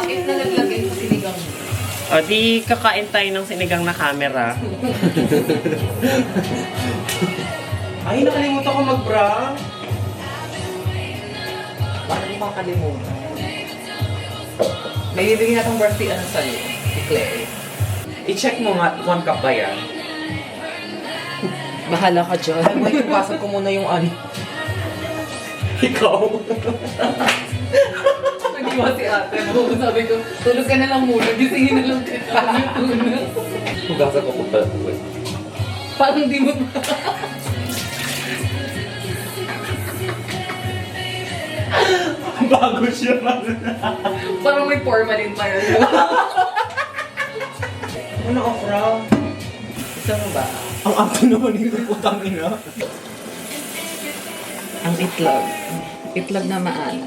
Bakit nalaglag yung sinigang mo? O, di kakain tayo ng sinigang na camera. Ay, nakalimutan ko mag-bra. Bakit mo kakalimutan? May bibigyan natang birthday ano sa'yo? Si Claire. I-check mo nga, 1 cup ba yan? Bahala ka dyan. Ay, wait, ibasag ko muna yung ano. Ikaw. Nag-iwa si ate mo. Sabi ko, tulog ka na lang muna. Gisingin na lang kita. Hugasan ko po pala. Parang di mo Bago siya. Parang may formalin pa yun. Ano okra? Gusto mo ba? Ang ato naman ito, putang ina. Ang itlog. Itlog na maalat.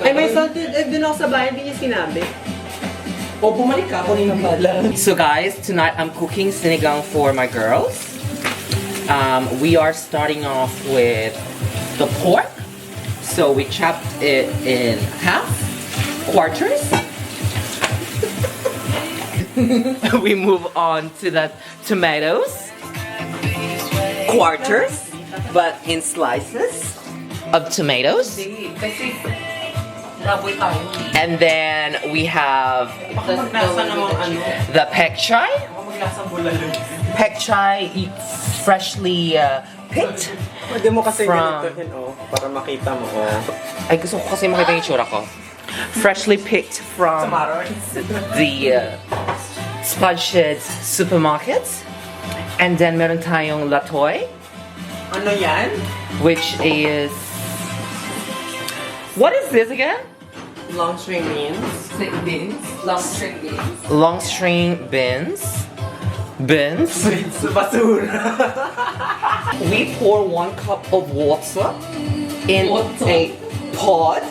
Ay, may salted egg din ako sa bahay, hindi niya sinabi. O, bumalik ka ako ng pala. So guys, tonight I'm cooking sinigang for my girls. We are starting off with the pork. So we chopped it in half, quarters. We move on to the tomatoes, quarters, but in slices of tomatoes. Kasi raboy tayo. And then we have Baka maglasa namang ano. the pek chai. Baka maglasa bulalo. Pek chai freshly picked. Pwede mo kasi From- ganitohin, oh. Para makita mo, oh. Ay, gusto ko kasi makita yung itsura ko. Freshly picked from the Sponge Sheds supermarket. And then meron tayong Latoy, Ano yan? which is... What is this again? Long string beans. Beans. Long string beans. Long string beans. Beans. Sa basura. We pour 1 cup of water in Water? a pot.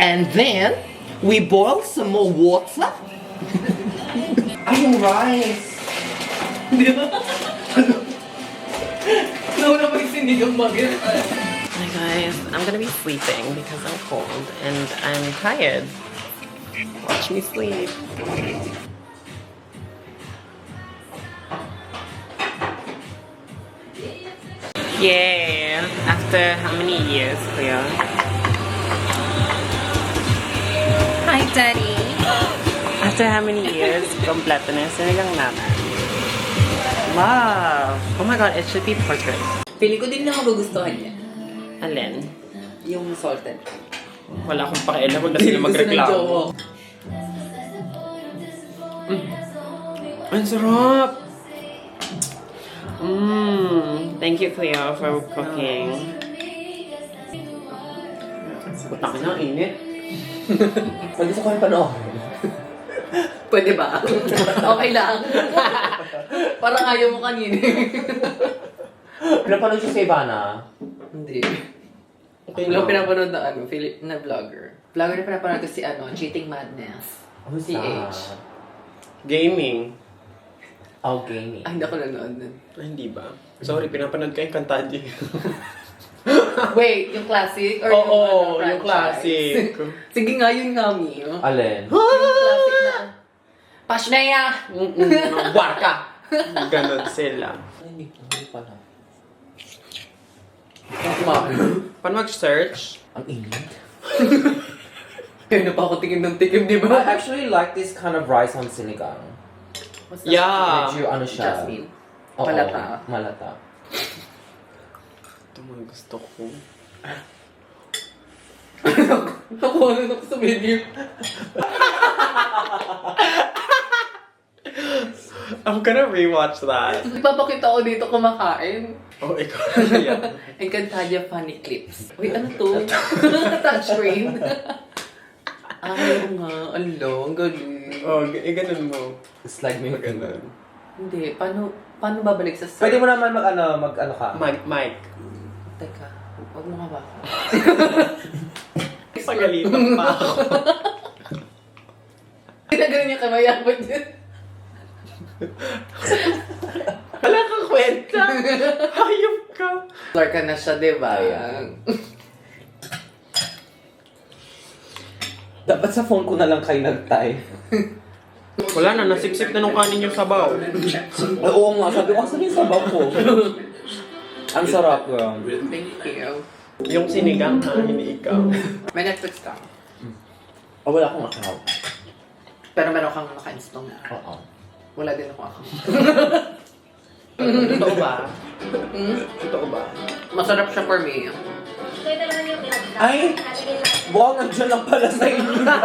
And then we boil some more water. Ay, yung rice. Nauna pa yung sinigang bagay. Hi guys, I'm gonna be sleeping because I'm cold and I'm tired. Watch me sleep. Yeah, after how many years, Cleo? Hi, Daddy. After how many years, kompleto na yung sinigang namin. Wow! Oh my god, it should be perfect. Pili ko din na magugustuhan niya. Alin? Yung salted. Wala akong pakialam, huwag na sila magreklamo. Ang sarap. Thank you, Cleo, for cooking. Putang ina, ang init. Pag gusto ko yung panoorin. Pwede ba? Okay lang. Parang ayaw mo kanina. Pinapanood siya sa Ivana. Hindi. Okay Wala lang. pinapanood na Philip na vlogger. Vlogger na pinapanood ko si Cheating Madness. Si H. Gaming. Oh, gaming. Ay, hindi ako nanood nun. Ay, hindi ba? Sorry, pinapanood ko yung Kantadji. Wait, yung classic? Or Oo, yung, yung classic. Sige nga, yun nga, Mi. Yung Alin? classic na. Pashneya! Warka! Ganon sila. Hindi pala. Paano mag-search? Ang init. Kaya na pa ako tingin ng tingin, di I ba? actually like this kind of rice on sinigang. What's Yeah. Medyo ano siya. Jasmine. Oo, Malata. Malata. Ito mga gusto ko. Nakuha na ako sa menu. I'm gonna rewatch that. Ipapakita ko dito kumakain. Oh, ikaw na yan. Encantadia funny clips. Wait, ano to? Touchscreen. Oo nga. Alo, ang galing. Oh, ganun mo. It's like me. Ganun. Hindi, paano babalik sa Pwede mo naman mag-ano ka. Mike. Teka, huwag mo nga ba? Pagalitan pa ako. Pinagaling niya kamayaman din. Wala kang kwenta. Hayop ka. Clark ka na siya, di ba? Dapat sa phone ko na lang kayo nag-tie. Wala na, nasipsip na nung kanin yung sabaw. Ay, oo nga, sabi ko, asan yung sabaw ko? Ang sarap, girl. Thank you. Yung sinigang ha, hindi ikaw. May Netflix ka. Oh, wala akong account. Pero meron kang naka-install na. Oo. Wala din ako account. Totoo ba? Hmm? Totoo ba? Masarap siya for me. Ay! Buwang nandiyan lang pala sa inyo, ba?